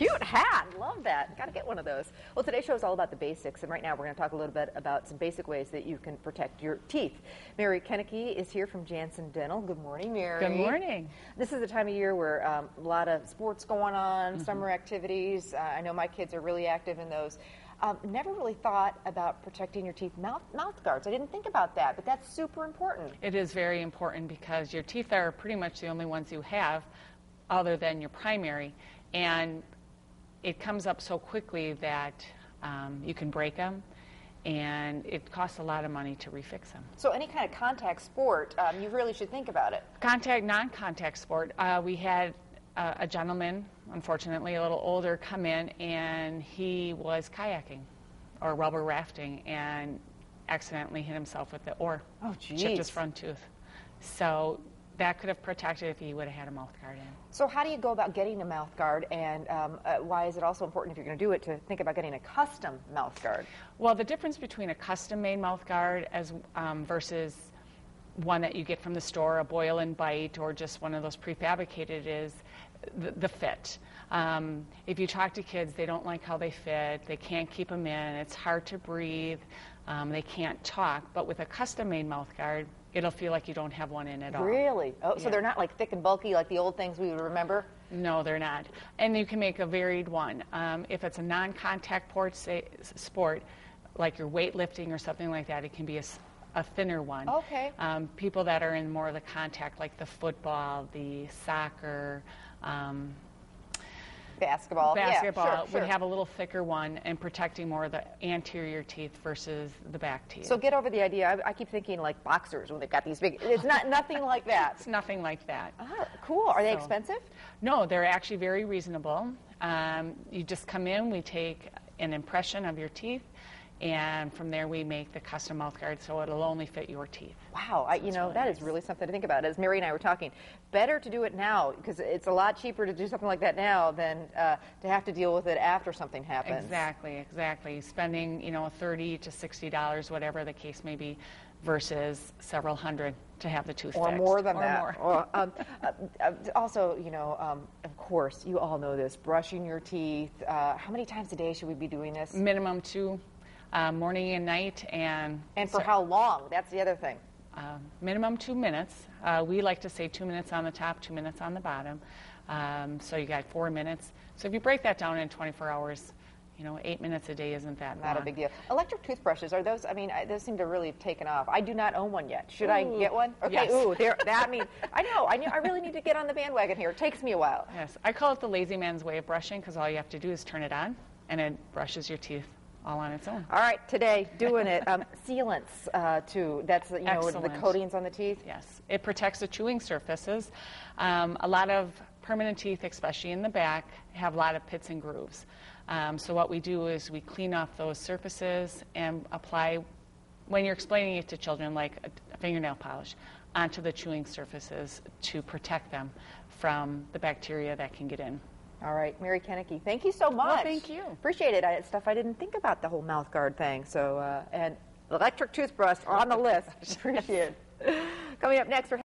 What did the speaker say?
Cute hat. Love that. Got to get one of those. Well, today's show is all about the basics, and right now we're going to talk a little bit about some basic ways that you can protect your teeth. Mary Kennecke is here from Janssen Dental. Good morning, Mary. Good morning. This is the time of year where a lot of sports going on, summer activities. I know my kids are really active in those. Never really thought about protecting your teeth, mouth guards. I didn't think about that, but that's super important. It is very important because your teeth are pretty much the only ones you have other than your primary, and it comes up so quickly that you can break them, and it costs a lot of money to refix them. So any kind of contact sport, you really should think about it. Contact, non-contact sport. We had a gentleman, unfortunately a little older, come in, and he was kayaking or rubber rafting and accidentally hit himself with the oar. Oh, geez. Chipped his front tooth. So that could have protected if he would have had a mouth guard in. So how do you go about getting a mouth guard, and why is it also important, if you're going to do it, to think about getting a custom mouth guard? Well, the difference between a custom-made mouth guard versus one that you get from the store, a boil and bite, or just one of those prefabricated, is the fit. If you talk to kids, they don't like how they fit. They can't keep them in. It's hard to breathe. They can't talk. But with a custom-made mouth guard, it'll feel like you don't have one in at all. Really? Oh, yeah. So they're not like thick and bulky like the old things we would remember? No, they're not. And you can make a varied one. If it's a non-contact sport, like you're weightlifting or something like that, it can be a thinner one. Okay. People that are in more of the contact, like the football, the soccer, basketball, yeah, would have a little thicker one and protecting more of the anterior teeth versus the back teeth. So get over the idea. I keep thinking like boxers when they've got these big. It's not nothing like that. It's nothing like that. Oh, cool. Are they expensive? No, they're actually very reasonable. You just come in, we take an impression of your teeth, and from there we make the custom mouth guard so it'll only fit your teeth. Wow, you know, that is really something to think about. As Mary and I were talking, better to do it now, because it's a lot cheaper to do something like that now than to have to deal with it after something happens. Exactly. Spending, $30 to $60, whatever the case may be, versus several hundred to have the tooth fixed. Or more than that. More. Also, of course, you all know this, brushing your teeth. How many times a day should we be doing this? Minimum 2. Morning and night, and for how long? That's the other thing. Minimum 2 minutes. We like to say 2 minutes on the top, 2 minutes on the bottom. So you got 4 minutes. So if you break that down in 24 hours, 8 minutes a day isn't that long. Not a big deal. Electric toothbrushes, are those? I mean, those seem to really have taken off. I do not own one yet. Should I get one? Okay. Yes. Ooh, I really need to get on the bandwagon here. It takes me a while. Yes, I call it the lazy man's way of brushing, because all you have to do is turn it on, and it brushes your teeth all on its own. All right, today, doing it. Sealants, too. That's, the coatings on the teeth? Yes. It protects the chewing surfaces. A lot of permanent teeth, especially in the back, have a lot of pits and grooves. So what we do is we clean off those surfaces and apply, when you're explaining it to children, like a fingernail polish, onto the chewing surfaces to protect them from the bacteria that can get in. All right, Mary Kennecke, thank you so much. Well, thank you. Appreciate it. It's stuff I didn't think about, the whole mouth guard thing. So, and electric toothbrush on the list. Appreciate it. Coming up next, we're